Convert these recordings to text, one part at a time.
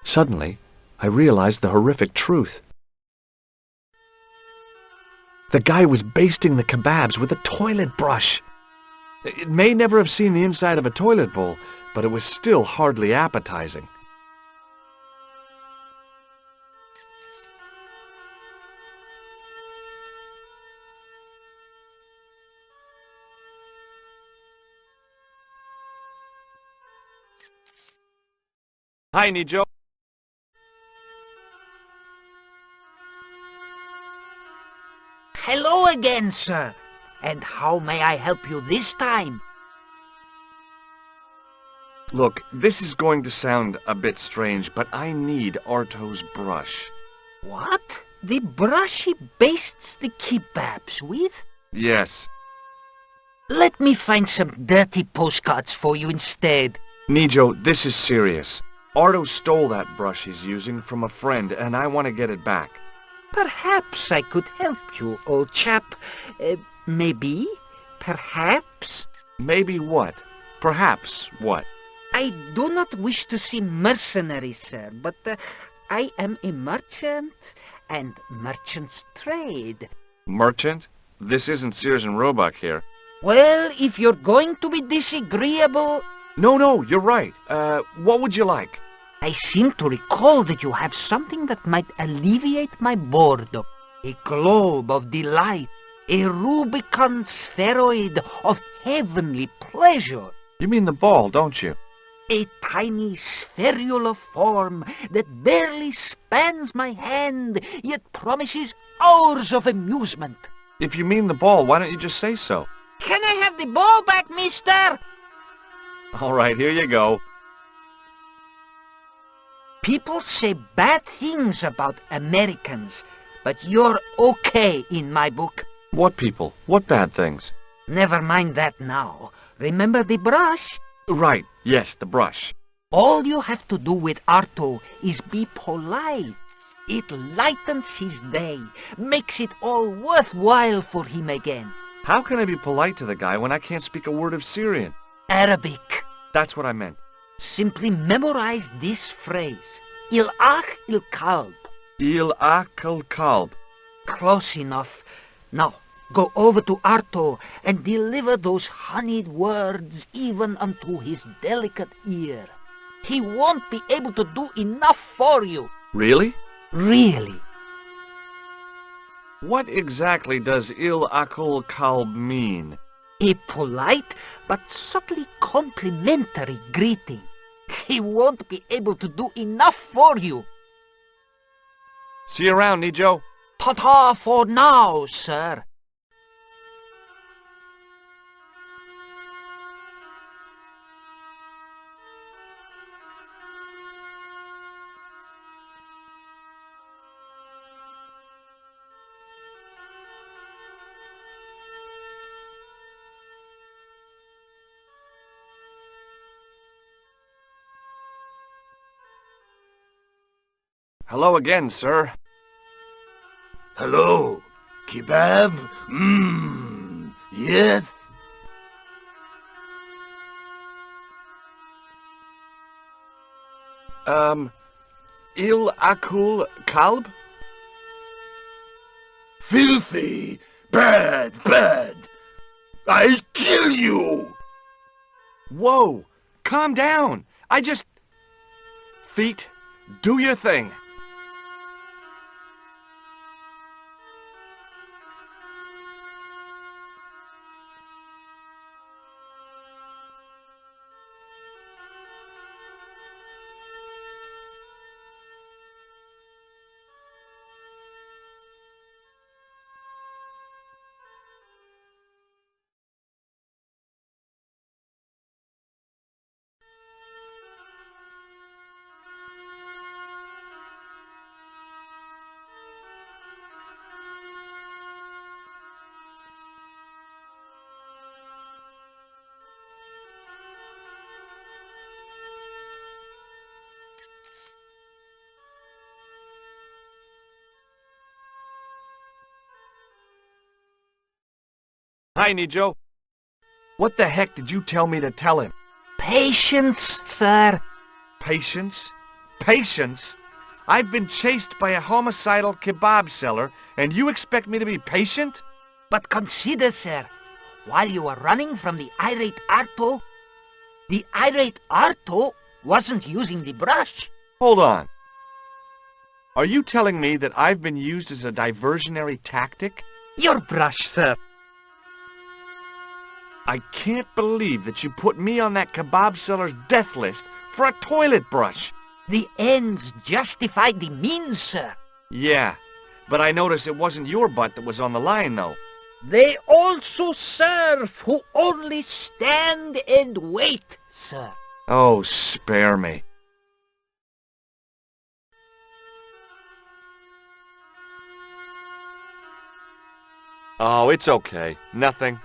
Suddenly, I realized the horrific truth. The guy was basting the kebabs with a toilet brush. It may never have seen the inside of a toilet bowl, but it was still hardly appetizing. Hi, Nijo. Hello again, sir. And how may I help you this time? Look, this is going to sound a bit strange, but I need Arto's brush. What? The brush he bastes the kebabs with? Yes. Let me find some dirty postcards for you instead. Nijo, this is serious. Arto stole that brush he's using from a friend, and I want to get it back. Perhaps I could help you, old chap. Maybe? Perhaps? Maybe what? Perhaps what? I do not wish to seem mercenary, sir, but I am a merchant, and merchants trade. Merchant? This isn't Sears and Roebuck here. Well, if you're going to be disagreeable... No, you're right. What would you like? I seem to recall that you have something that might alleviate my boredom. A globe of delight. A Rubicon spheroid of heavenly pleasure. You mean the ball, don't you? A tiny spherular form that barely spans my hand, yet promises hours of amusement. If you mean the ball, why don't you just say so? Can I have the ball back, mister? All right, here you go. People say bad things about Americans, but you're okay in my book. What people? What bad things? Never mind that now. Remember the brush? Right, yes, the brush. All you have to do with Arto is be polite. It lightens his day, makes it all worthwhile for him again. How can I be polite to the guy when I can't speak a word of Syrian? Arabic. That's what I meant. Simply memorize this phrase. Il-ach il-kalb. Il-ach il-kalb. Close enough. Now, go over to Arto and deliver those honeyed words even unto his delicate ear. He won't be able to do enough for you. Really? Really. What exactly does il-ach il-kalb mean? A polite but subtly complimentary greeting. He won't be able to do enough for you. See you around, Nijo. Ta-ta for now, sir. Hello again, sir. Hello. Kebab? Yes? Il-akul kalb? Filthy! Bad! I'll kill you! Whoa! Calm down! Feet, do your thing. Hi, Nijo. What the heck did you tell me to tell him? Patience, sir. Patience? Patience? I've been chased by a homicidal kebab seller, and you expect me to be patient? But consider, sir, while you were running from the irate Arto wasn't using the brush. Hold on. Are you telling me that I've been used as a diversionary tactic? Your brush, sir. I can't believe that you put me on that kebab seller's death list for a toilet brush. The ends justified the means, sir. Yeah, but I noticed it wasn't your butt that was on the line, though. They also serve who only stand and wait, sir. Oh, spare me. Oh, it's okay. Nothing.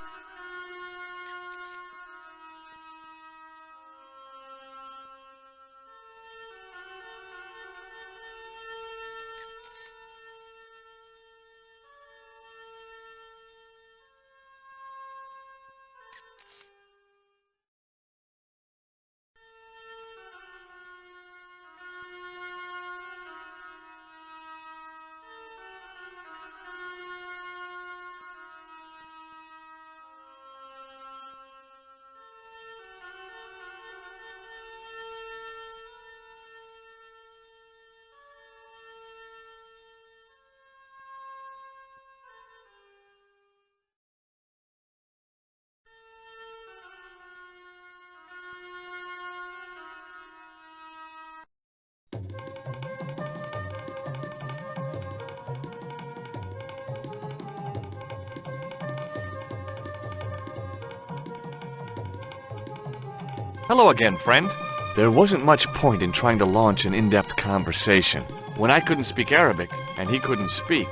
Hello again, friend. There wasn't much point in trying to launch an in-depth conversation when I couldn't speak Arabic and he couldn't speak.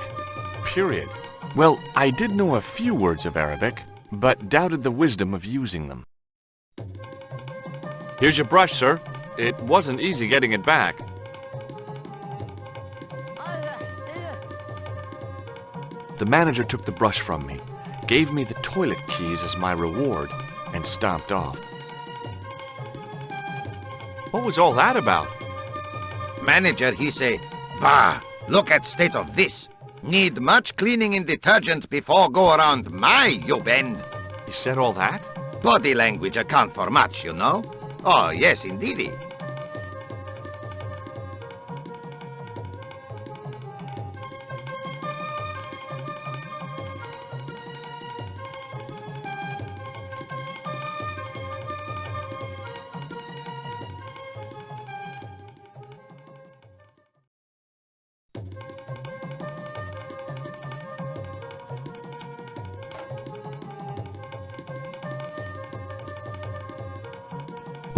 Period. Well, I did know a few words of Arabic, but doubted the wisdom of using them. Here's your brush, sir. It wasn't easy getting it back. The manager took the brush from me, gave me the toilet keys as my reward, and stomped off. What was all that about? Manager, he say, "Bah, look at state of this. Need much cleaning in detergent before go around my, you bend." He said all that? Body language account for much, you know. Oh, yes, indeedy.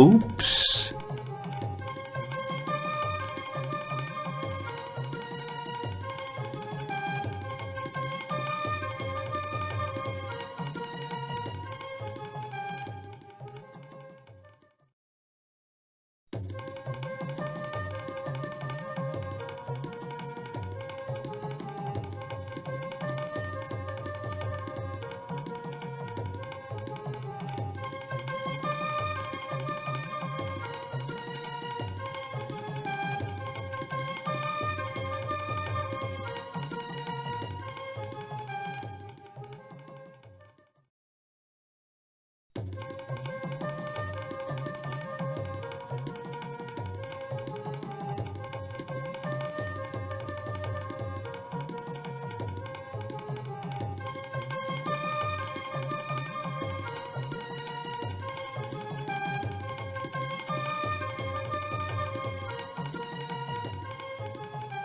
Oops.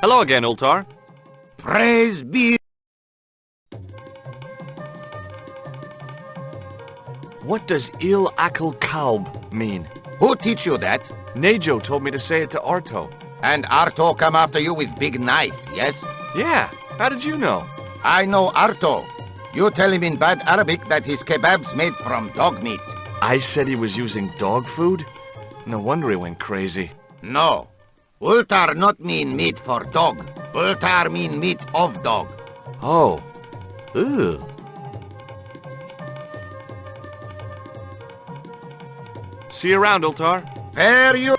Hello again, Ultar. Praise be. What does Il Akal Kalb mean? Who teach you that? Nejo told me to say it to Arto. And Arto come after you with big knife, yes? Yeah, how did you know? I know Arto. You tell him in bad Arabic that his kebab's made from dog meat. I said he was using dog food? No wonder he went crazy. No. Ultar not mean meat for dog. Ultar mean meat of dog. Oh. Ew. See you around, Ultar. Where you...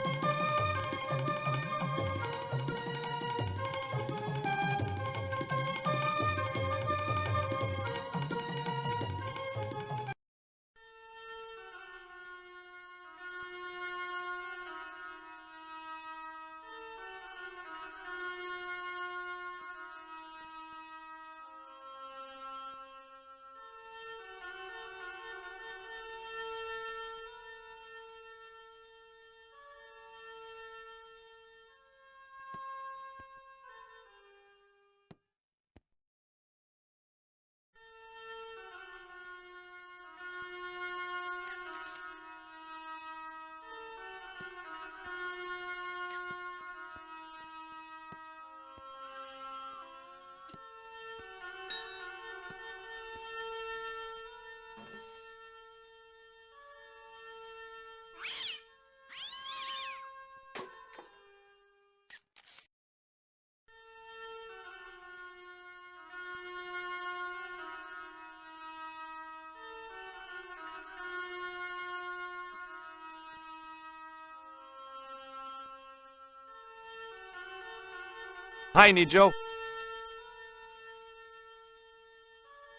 Hi, Nijo.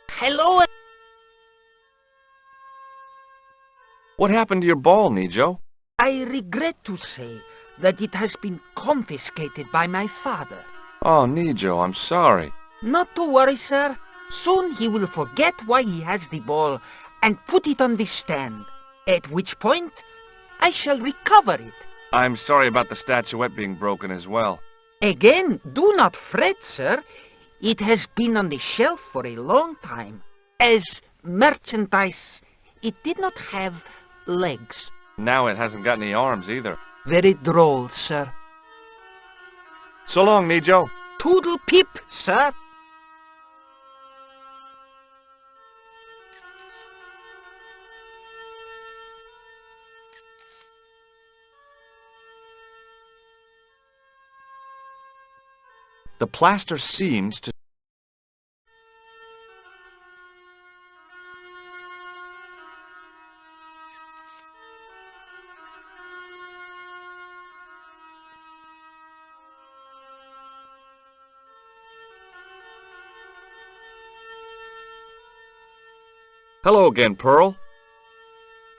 Hello. What happened to your ball, Nijo? I regret to say that it has been confiscated by my father. Oh, Nijo, I'm sorry. Not to worry, sir. Soon he will forget why he has the ball and put it on the stand, at which point I shall recover it. I'm sorry about the statuette being broken as well. Again, do not fret, sir. It has been on the shelf for a long time. As merchandise, it did not have legs. Now it hasn't got any arms either. Very droll, sir. So long, Nijo. Toodle pip, sir. The plaster seems to... Hello again, Pearl.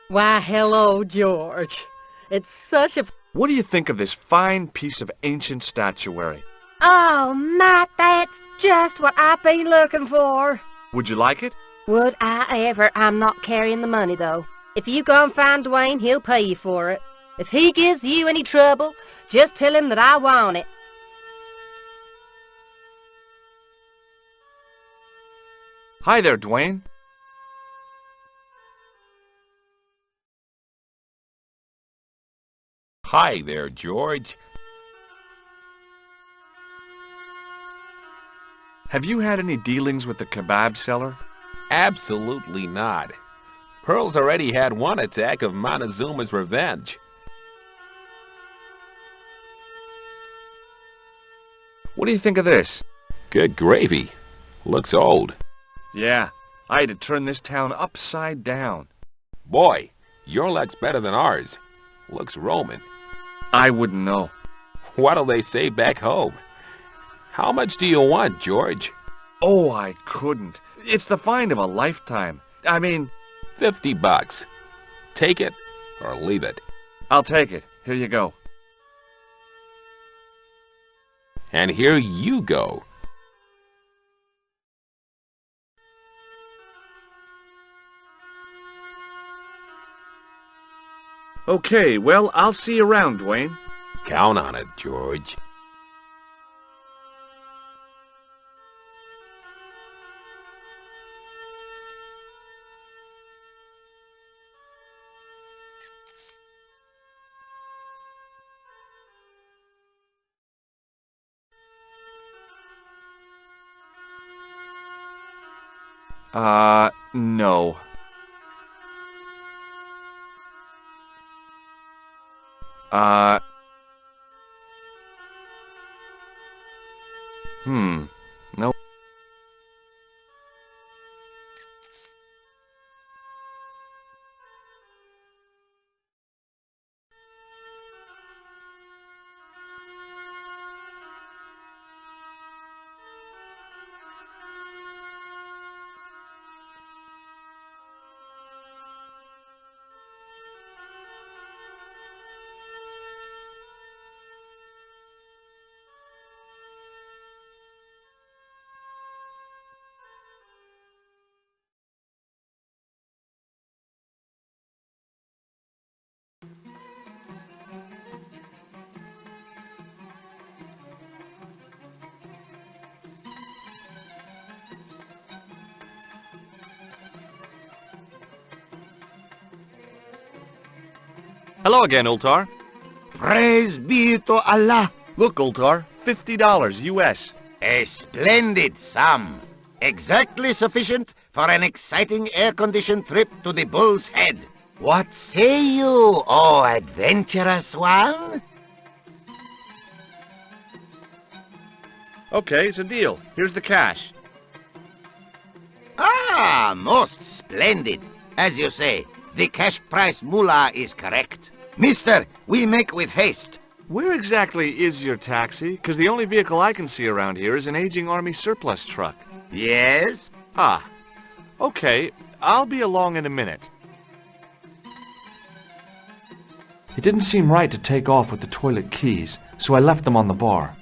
Why, hello, George. It's such a... What do you think of this fine piece of ancient statuary? Oh, Matt, that's just what I be looking for. Would you like it? Would I ever? I'm not carrying the money, though. If you go and find Dwayne, he'll pay you for it. If he gives you any trouble, just tell him that I want it. Hi there, Dwayne. Hi there, George. Have you had any dealings with the kebab seller? Absolutely not. Pearl's already had one attack of Montezuma's revenge. What do you think of this? Good gravy. Looks old. Yeah, I had to turn this town upside down. Boy, your luck's better than ours. Looks Roman. I wouldn't know. What'll they say back home? How much do you want, George? Oh, I couldn't. It's the find of a lifetime. I mean... $50. Take it or leave it. I'll take it. Here you go. And here you go. Okay, well, I'll see you around, Dwayne. Count on it, George. No. No. Hello again, Ultar. Praise be to Allah. Look, Ultar, $50 US. A splendid sum. Exactly sufficient for an exciting air-conditioned trip to the Bull's Head. What say you, oh adventurous one? Okay, it's a deal. Here's the cash. Ah, most splendid. As you say, the cash price mullah is correct. Mister, we make with haste. Where exactly is your taxi? 'Cause the only vehicle I can see around here is an aging Army surplus truck. Yes? Ah, okay. I'll be along in a minute. It didn't seem right to take off with the toilet keys, so I left them on the bar.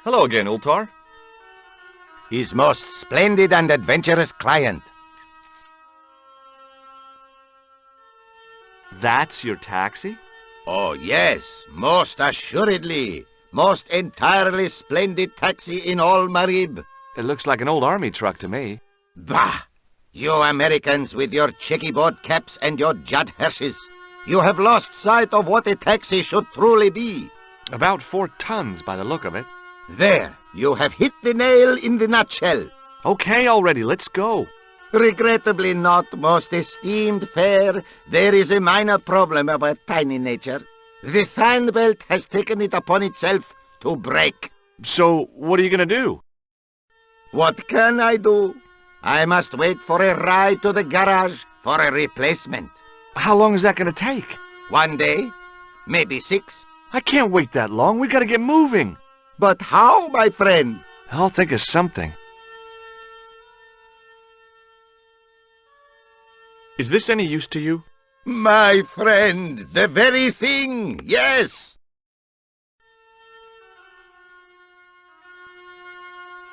Hello again, Ultar. His most splendid and adventurous client. That's your taxi? Oh, yes, most assuredly. Most entirely splendid taxi in all Marib. It looks like an old Army truck to me. Bah! You Americans with your checkerboard caps and your Judd Hershes. You have lost sight of what a taxi should truly be. About 4 tons by the look of it. There, you have hit the nail in the nutshell. Okay already, let's go. Regrettably not, most esteemed fair. There is a minor problem of a tiny nature. The fan belt has taken it upon itself to break. So, what are you gonna do? What can I do? I must wait for a ride to the garage for a replacement. How long is that gonna take? 1 day, maybe 6. I can't wait that long, we gotta get moving. But how, my friend? I'll think of something. Is this any use to you? My friend, the very thing, yes!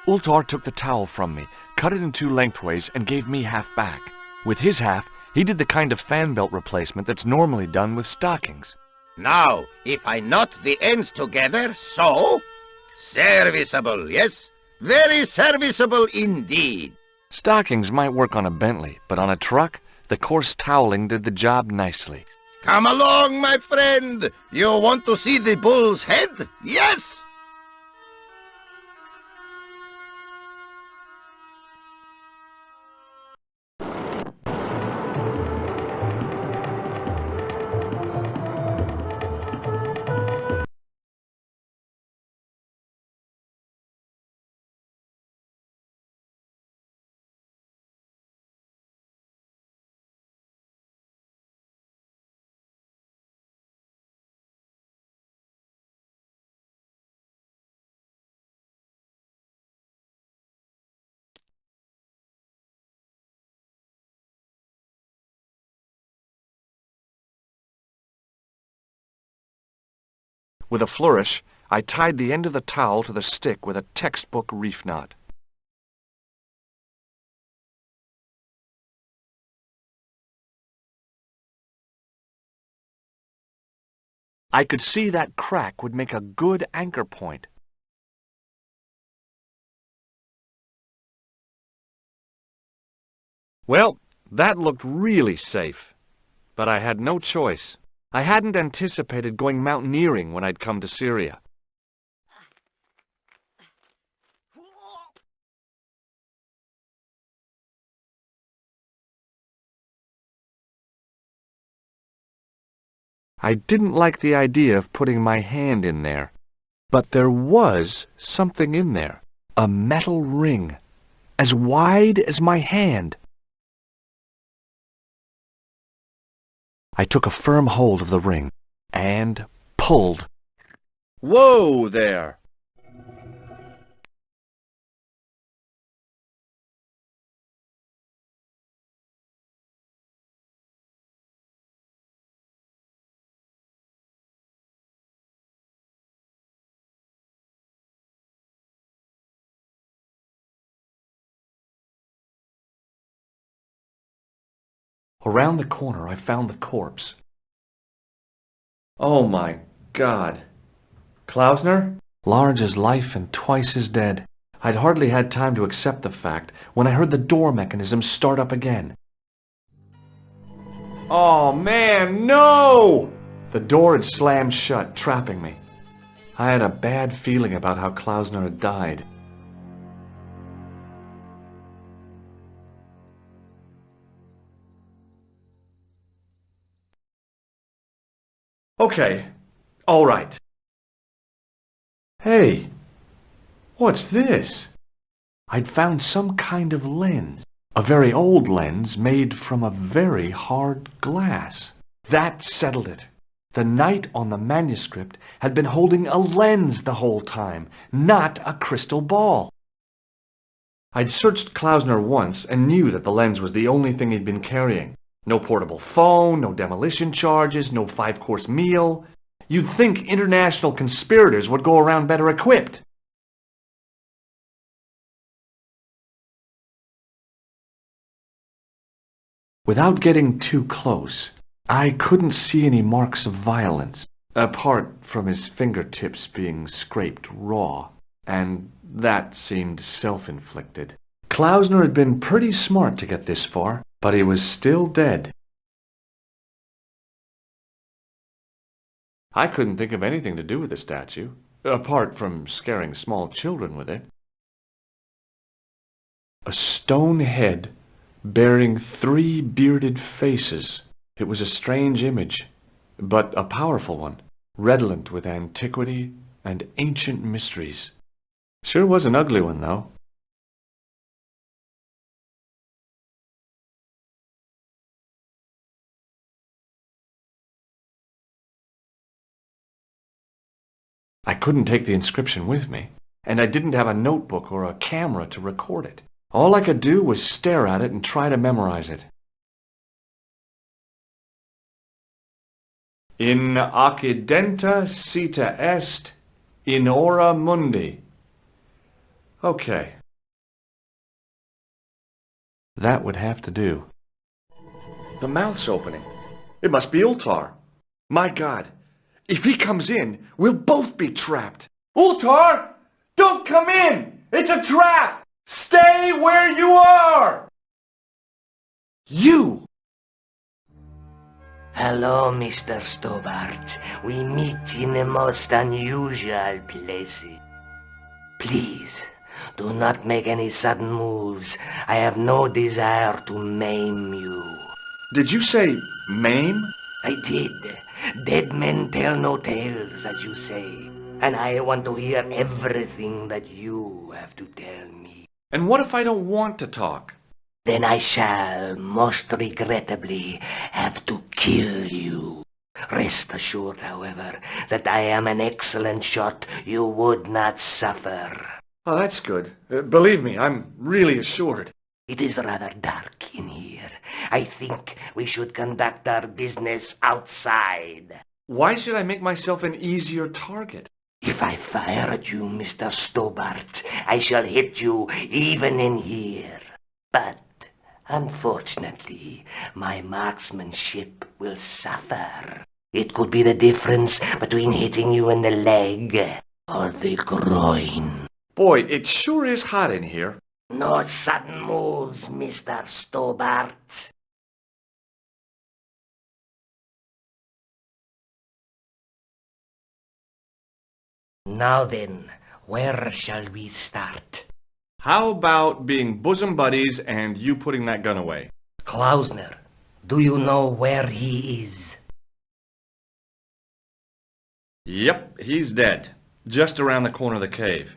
Ultar took the towel from me, cut it in 2 lengthways, and gave me half back. With his half, he did the kind of fan belt replacement that's normally done with stockings. Now, if I knot the ends together, so... Serviceable, yes? Very serviceable indeed. Stockings might work on a Bentley, but on a truck, the coarse toweling did the job nicely. Come along, my friend. You want to see the bull's head? Yes! With a flourish, I tied the end of the towel to the stick with a textbook reef knot. I could see that crack would make a good anchor point. Well, that looked really safe, but I had no choice. I hadn't anticipated going mountaineering when I'd come to Syria. I didn't like the idea of putting my hand in there, but there was something in there, a metal ring, as wide as my hand. I took a firm hold of the ring and pulled. Whoa there! Around the corner, I found the corpse. Oh my God. Klausner? Large as life and twice as dead. I'd hardly had time to accept the fact when I heard the door mechanism start up again. Oh man, no! The door had slammed shut, trapping me. I had a bad feeling about how Klausner had died. Okay, all right. Hey, what's this? I'd found some kind of lens. A very old lens made from a very hard glass. That settled it. The knight on the manuscript had been holding a lens the whole time, not a crystal ball. I'd searched Klausner once and knew that the lens was the only thing he'd been carrying. No portable phone, no demolition charges, no 5-course meal. You'd think international conspirators would go around better equipped. Without getting too close, I couldn't see any marks of violence, apart from his fingertips being scraped raw, and that seemed self-inflicted. Klausner had been pretty smart to get this far, but he was still dead. I couldn't think of anything to do with the statue, apart from scaring small children with it. A stone head bearing 3 bearded faces. It was a strange image, but a powerful one, redolent with antiquity and ancient mysteries. Sure was an ugly one, though. I couldn't take the inscription with me, and I didn't have a notebook or a camera to record it. All I could do was stare at it and try to memorize it. In occidenta sita est, in ora mundi. Okay. That would have to do. The mouth's opening. It must be Ultar. My God, if he comes in, we'll both be trapped. Ultar! Don't come in! It's a trap! Stay where you are! You! Hello, Mr. Stobart. We meet in the most unusual places. Please, do not make any sudden moves. I have no desire to maim you. Did you say maim? I did. Dead men tell no tales, as you say. And I want to hear everything that you have to tell me. And what if I don't want to talk? Then I shall, most regrettably, have to kill you. Rest assured, however, that I am an excellent shot you would not suffer. Oh, that's good. Believe me, I'm really assured. It is rather dark in here. I think we should conduct our business outside. Why should I make myself an easier target? If I fire at you, Mr. Stobart, I shall hit you even in here. But, unfortunately, my marksmanship will suffer. It could be the difference between hitting you in the leg or the groin. Boy, it sure is hot in here. No sudden moves, Mr. Stobart. Now then, where shall we start? How about being bosom buddies and you putting that gun away? Klausner, do you know where he is? Yep, he's dead. Just around the corner of the cave.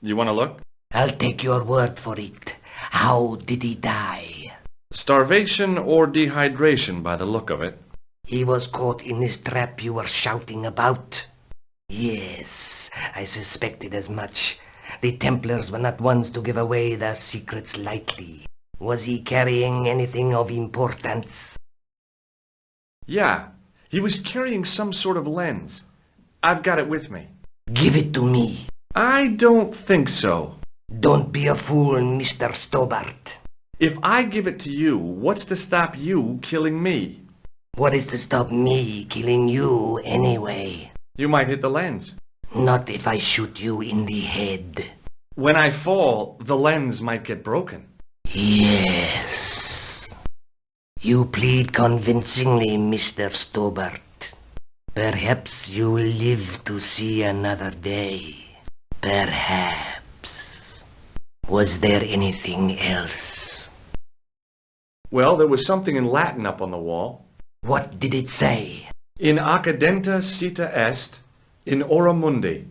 You want to look? I'll take your word for it. How did he die? Starvation or dehydration by the look of it. He was caught in this trap you were shouting about. Yes, I suspected as much. The Templars were not ones to give away their secrets lightly. Was he carrying anything of importance? Yeah, he was carrying some sort of lens. I've got it with me. Give it to me. I don't think so. Don't be a fool, Mr. Stobart. If I give it to you, what's to stop you killing me? What is to stop me killing you anyway? You might hit the lens. Not if I shoot you in the head. When I fall, the lens might get broken. Yes. You plead convincingly, Mr. Stobart. Perhaps you will live to see another day. Perhaps. Was there anything else? Well, there was something in Latin up on the wall. What did it say? In accidenta cita est, in ora mundi.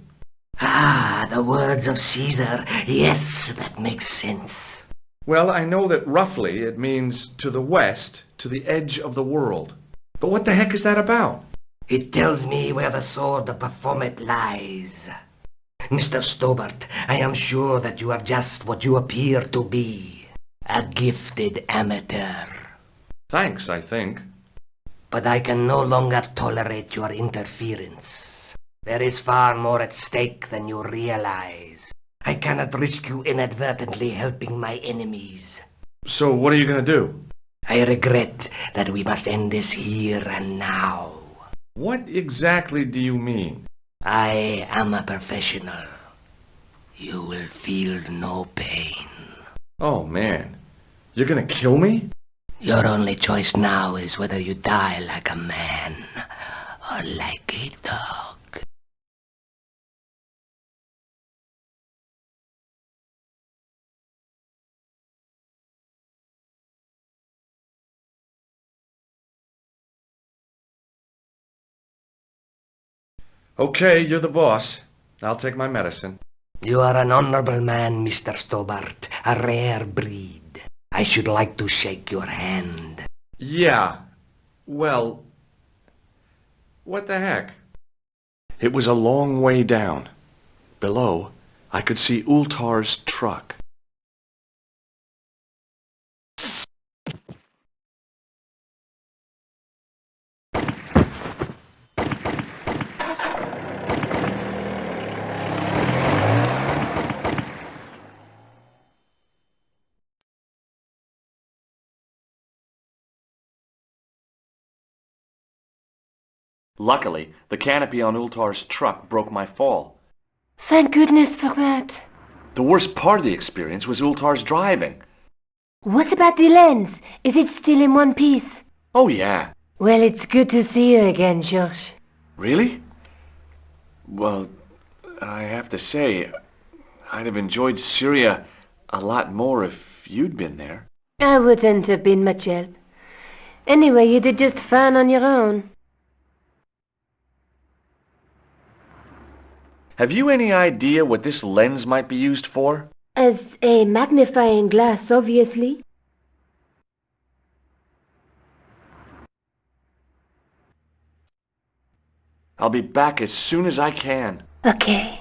Ah, the words of Caesar. Yes, that makes sense. Well, I know that roughly it means to the west, to the edge of the world. But what the heck is that about? It tells me where the sword of Baphomet lies. Mr. Stobart, I am sure that you are just what you appear to be. A gifted amateur. Thanks, I think. But I can no longer tolerate your interference. There is far more at stake than you realize. I cannot risk you inadvertently helping my enemies. So what are you going to do? I regret that we must end this here and now. What exactly do you mean? I am a professional. You will feel no pain. Oh, man. You're going to kill me? Your only choice now is whether you die like a man or like a dog. Okay, you're the boss. I'll take my medicine. You are an honorable man, Mr. Stobart, a rare breed. I should like to shake your hand. Yeah. Well, what the heck? It was a long way down. Below, I could see Ultar's truck. Luckily, the canopy on Ultar's truck broke my fall. Thank goodness for that. The worst part of the experience was Ultar's driving. What about the lens? Is it still in one piece? Oh, yeah. Well, it's good to see you again, Josh. Really? Well, I have to say, I'd have enjoyed Syria a lot more if you'd been there. I wouldn't have been much help. Anyway, you did just fine on your own. Have you any idea what this lens might be used for? As a magnifying glass, obviously. I'll be back as soon as I can. Okay.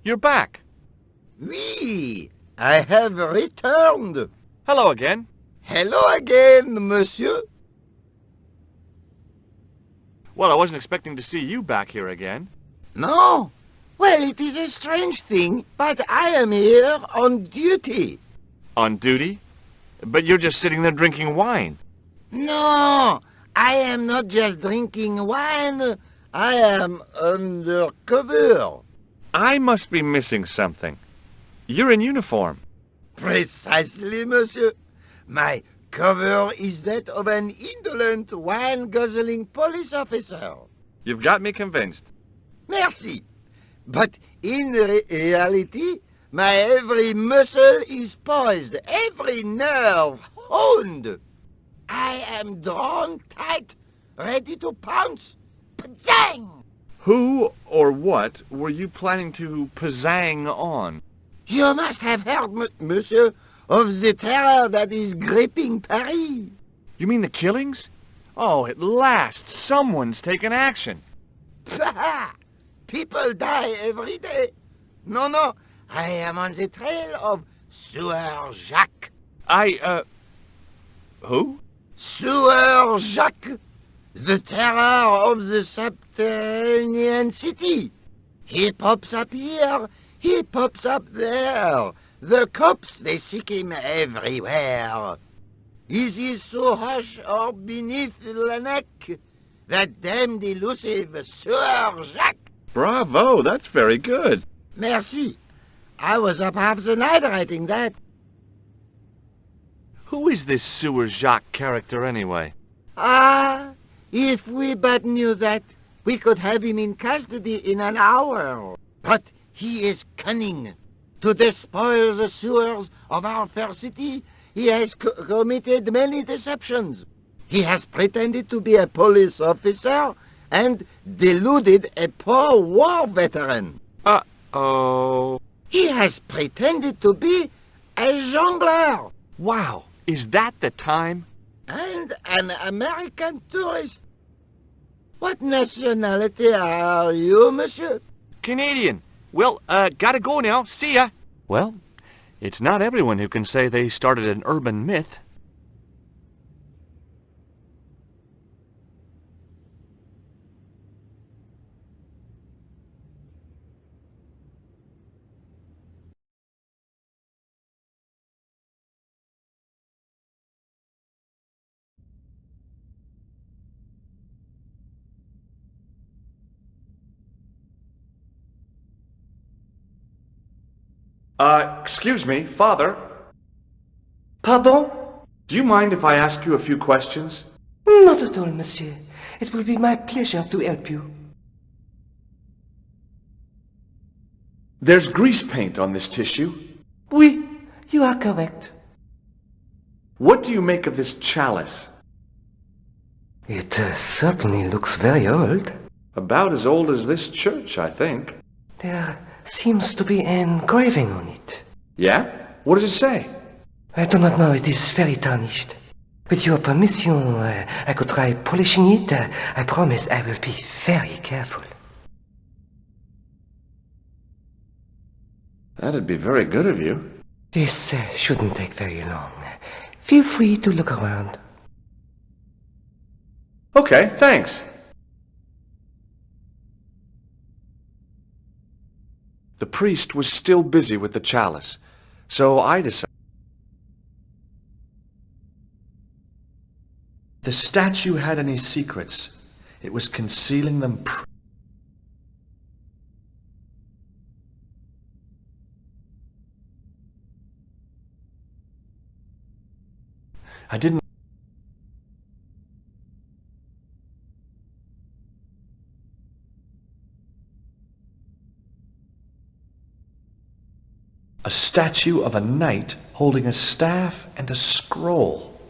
You're back. Oui, I have returned. Hello again. Hello again, monsieur. Well, I wasn't expecting to see you back here again. No? Well, it is a strange thing, but I am here on duty. On duty? But you're just sitting there drinking wine. No, I am not just drinking wine. I am undercover. I must be missing something. You're in uniform. Precisely, monsieur. My cover is that of an indolent, wine-guzzling police officer. You've got me convinced. Merci. But in reality, my every muscle is poised, every nerve honed. I am drawn tight, ready to pounce. Pajang! Who or what were you planning to pizzang on? You must have heard, monsieur, of the terror that is gripping Paris. You mean the killings? Oh, at last, someone's taken action. People die every day. No, I am on the trail of Sieur Jacques. Who? Sieur Jacques, The terror of the subterranean city. He pops up here, he pops up there. The cops, they seek him everywhere. Is he so hush or beneath the neck? That damned elusive Sewer Jacques. Bravo, that's very good. Merci. I was up half the night writing that. Who is this Sewer Jacques character anyway? Ah, if we but knew that, we could have him in custody in an hour. But he is cunning. To despoil the sewers of our fair city, he has committed many deceptions. He has pretended to be a police officer and deluded a poor war veteran. Uh-oh. He has pretended to be a jongleur Wow, is that the time? and an American tourist. What nationality are you, monsieur? Canadian. Well, gotta go now. See ya. Well, it's not everyone who can say they started an urban myth. Excuse me, Father. Pardon? Do you mind if I ask you a few questions? Not at all, monsieur. It will be my pleasure to help you. There's grease paint on this tissue. Oui, you are correct. What do you make of this chalice? It certainly looks very old. About as old as this church, I think. There seems to be an engraving on it. Yeah? What does it say? I do not know, it is very tarnished. With your permission, I could try polishing it. I promise I will be very careful. That'd be very good of you. This shouldn't take very long. Feel free to look around. Okay, thanks. The priest was still busy with the chalice, so I decided. The statue had any secrets. It was concealing them. I didn't. A statue of a knight holding a staff and a scroll.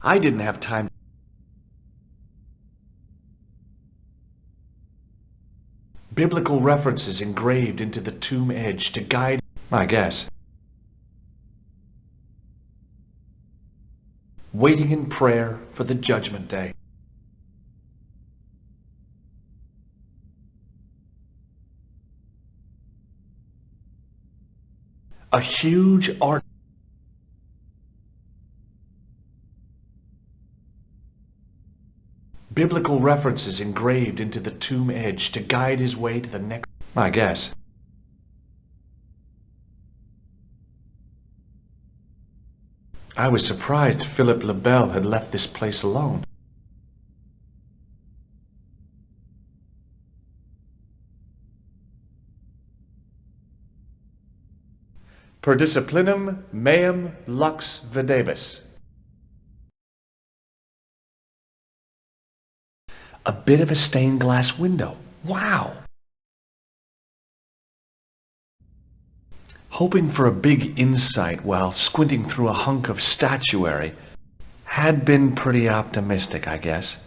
I didn't have time. Biblical references engraved into the tomb edge to guide my guess. Waiting in prayer for the judgment day. A huge art. Biblical references engraved into the tomb edge to guide his way to the next. My guess. I was surprised Philip Lebel had left this place alone. Per disciplinum meum lux videbis. A bit of a stained glass window. Wow! Hoping for a big insight while squinting through a hunk of statuary had been pretty optimistic, I guess.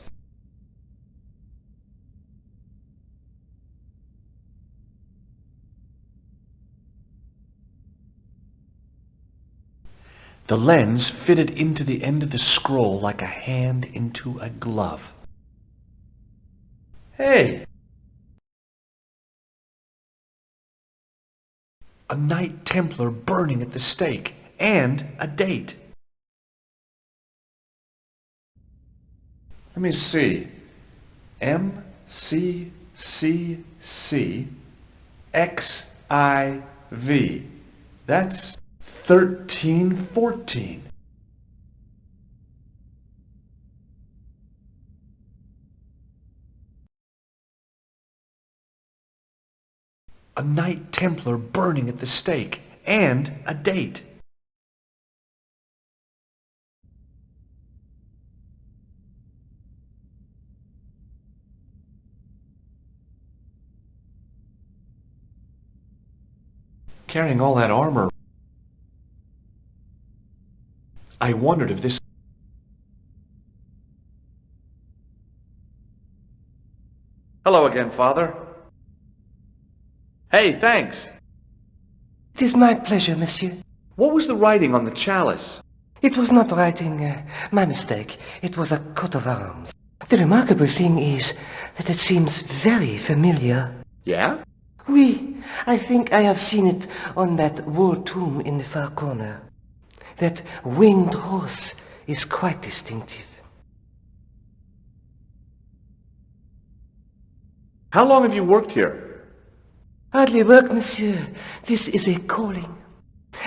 The lens fitted into the end of the scroll like a hand into a glove. Hey! A Knight Templar burning at the stake, and a date. Let me see. MCCCXIV. That's 1314. A Knight Templar burning at the stake, and a date. Carrying all that armor. I wondered if this... Hello again, Father. Hey, thanks. It is my pleasure, monsieur. What was the writing on the chalice? It was not writing, my mistake. It was a coat of arms. The remarkable thing is that it seems very familiar. Yeah? Oui, I think I have seen it on that wall tomb in the far corner. That winged horse is quite distinctive. How long have you worked here? Hardly work, monsieur. This is a calling.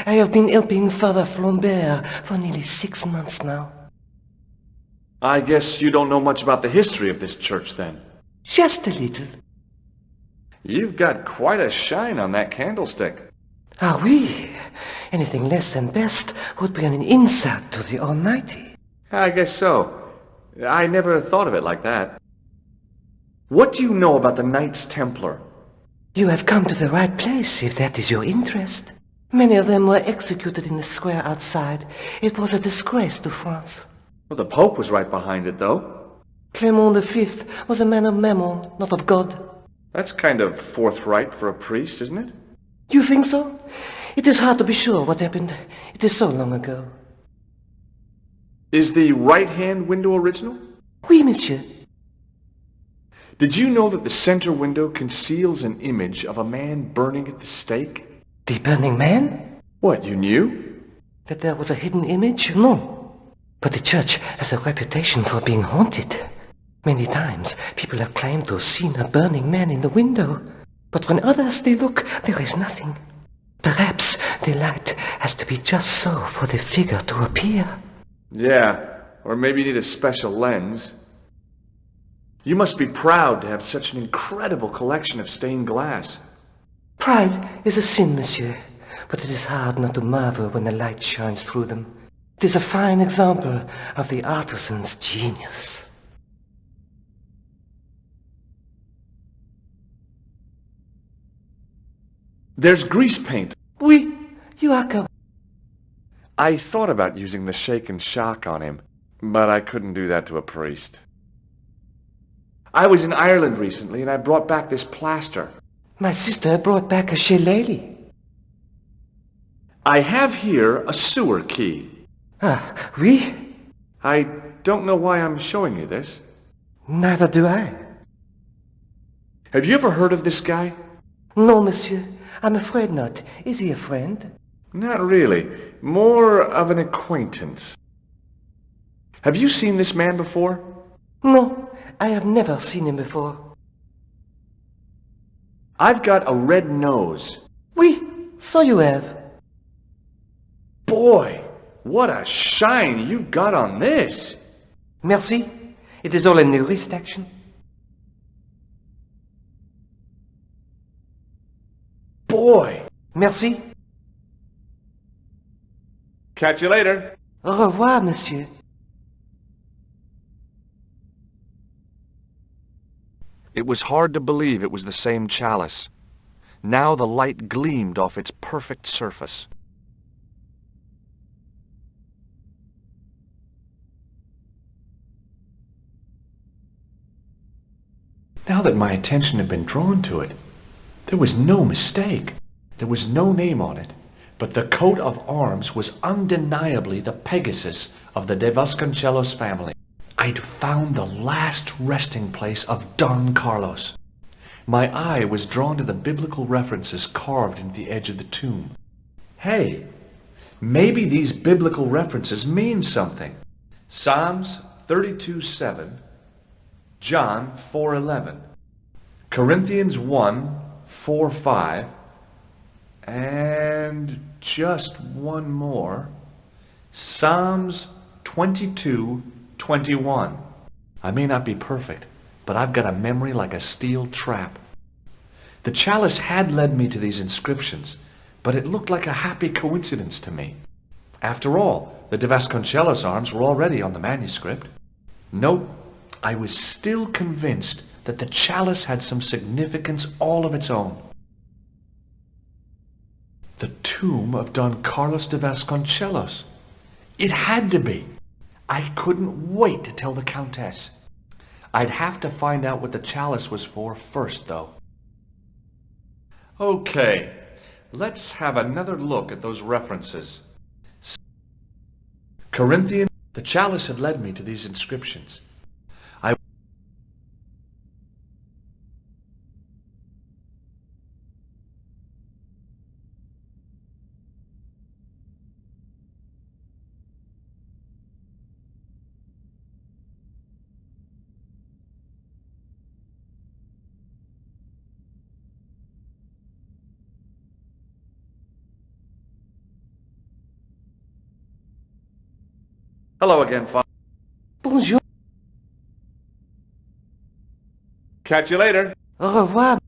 I have been helping Father Flambert for nearly 6 months now. I guess you don't know much about the history of this church, then. Just a little. You've got quite a shine on that candlestick. Ah, oui. Anything less than best would be an insult to the Almighty. I guess so. I never thought of it like that. What do you know about the Knights Templar? You have come to the right place, if that is your interest. Many of them were executed in the square outside. It was a disgrace to France. Well, the Pope was right behind it, though. Clement V was a man of mammon, not of God. That's kind of forthright for a priest, isn't it? You think so? It is hard to be sure what happened. It is so long ago. Is the right-hand window original? Oui, monsieur. Did you know that the center window conceals an image of a man burning at the stake? The burning man? What, you knew? That there was a hidden image? No. But the church has a reputation for being haunted. Many times people have claimed to have seen a burning man in the window. But when others they look, there is nothing. Perhaps the light has to be just so for the figure to appear. Yeah, or maybe you need a special lens. You must be proud to have such an incredible collection of stained glass. Pride is a sin, monsieur, but it is hard not to marvel when the light shines through them. It is a fine example of the artisan's genius. There's grease paint. Oui, you are correct. I thought about using the shake and shock on him, but I couldn't do that to a priest. I was in Ireland recently and I brought back this plaster. My sister brought back a shillelagh. I have here a sewer key. Ah, oui? I don't know why I'm showing you this. Neither do I. Have you ever heard of this guy? No, monsieur. I'm afraid not. Is he a friend? Not really. More of an acquaintance. Have you seen this man before? No, I have never seen him before. I've got a red nose. Oui, so you have. Boy, what a shine you got on this. Merci. It is all in the wrist action. Boy. Merci. Catch you later. Au revoir, monsieur. It was hard to believe it was the same chalice. Now the light gleamed off its perfect surface. Now that my attention had been drawn to it, there was no mistake. There was no name on it, but the coat of arms was undeniably the Pegasus of the De Vasconcelos family. I'd found the last resting place of Don Carlos. My eye was drawn to the biblical references carved into the edge of the tomb. Hey, maybe these biblical references mean something. Psalms 32:7, John 4:11, Corinthians 1:4-5, and just one more, Psalms 22:21. I may not be perfect, but I've got a memory like a steel trap. The chalice had led me to these inscriptions, but it looked like a happy coincidence to me. After all, the de Vasconcellos arms were already on the manuscript. Nope, I was still convinced that the chalice had some significance all of its own. The tomb of Don Carlos de Vasconcellos. It had to be. I couldn't wait to tell the Countess. I'd have to find out what the chalice was for first, though. Okay, let's have another look at those references. Corinthians, the chalice had led me to these inscriptions. Hello again, Father. Bonjour. Catch you later. Au revoir.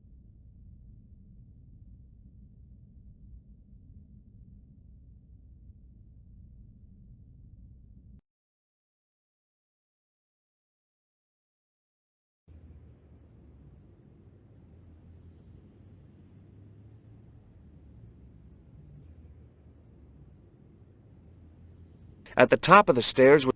At the top of the stairs was...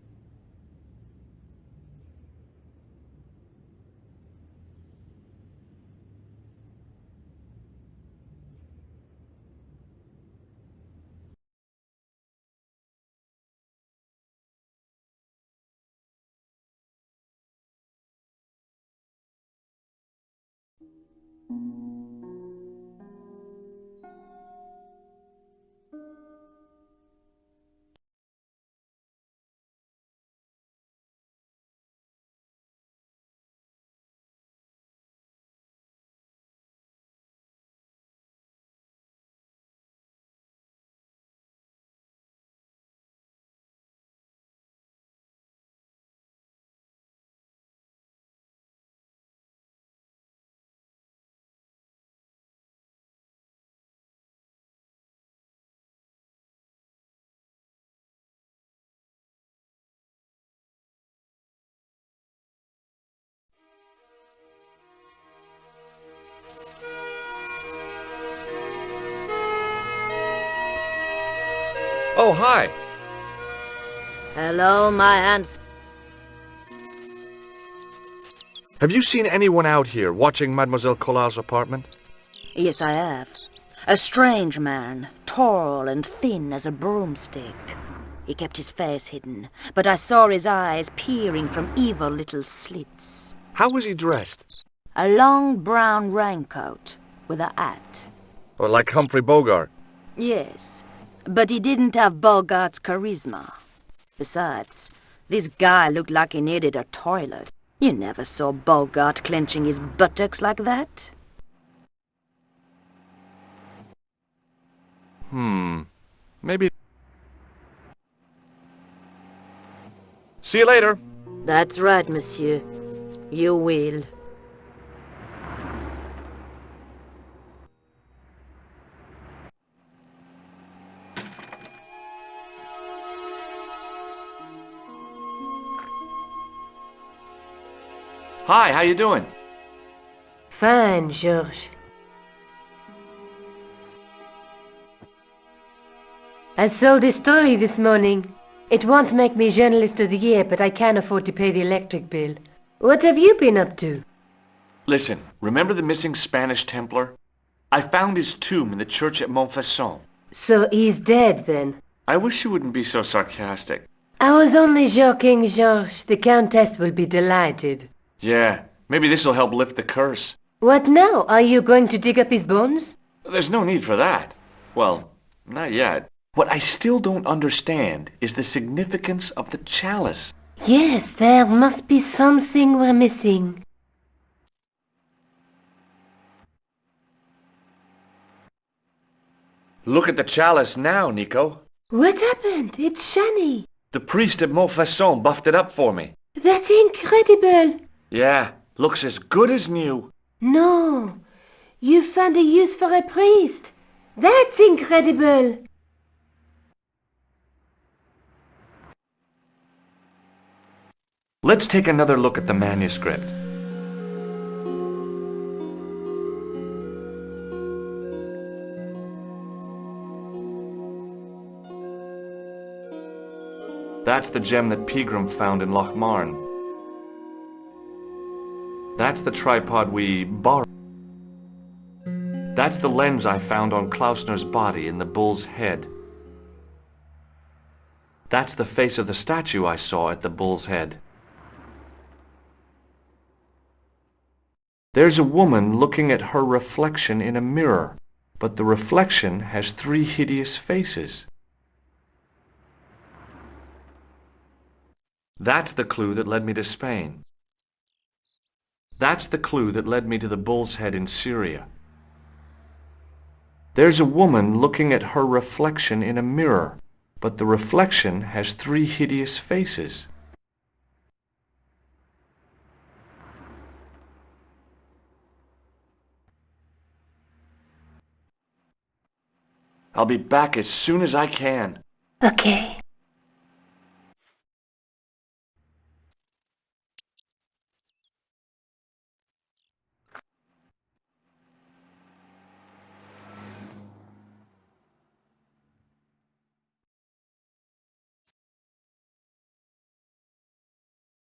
Oh, hi. Hello, my handsome. Have you seen anyone out here watching Mademoiselle Collard's apartment? Yes, I have. A strange man, tall and thin as a broomstick. He kept his face hidden, but I saw his eyes peering from evil little slits. How was he dressed? A long brown raincoat with a hat. Or like Humphrey Bogart? Yes, but he didn't have Bogart's charisma. Besides, this guy looked like he needed a toilet. You never saw Bogart clenching his buttocks like that. Maybe... See you later. That's right, monsieur. You will. Hi, how you doing? Fine, Georges. I sold a story this morning. It won't make me Journalist of the Year, but I can't afford to pay the electric bill. What have you been up to? Listen, remember the missing Spanish Templar? I found his tomb in the church at Montfaucon. So he's dead, then? I wish you wouldn't be so sarcastic. I was only joking, Georges. The Countess will be delighted. Yeah, maybe this'll help lift the curse. What now? Are you going to dig up his bones? There's no need for that. Well, not yet. What I still don't understand is the significance of the chalice. Yes, there must be something we're missing. Look at the chalice now, Nico. What happened? It's shiny. The priest at Montfaucon buffed it up for me. That's incredible. Yeah, looks as good as new. No, you found a use for a priest. That's incredible. Let's take another look at the manuscript. That's the gem that Pegram found in Lochmarn. That's the tripod we borrowed. That's the lens I found on Klausner's body in the bull's head. That's the face of the statue I saw at the bull's head. There's a woman looking at her reflection in a mirror, but the reflection has 3 hideous faces. That's the clue that led me to Spain. That's the clue that led me to the bull's head in Syria. There's a woman looking at her reflection in a mirror, but the reflection has 3 hideous faces. I'll be back as soon as I can. Okay.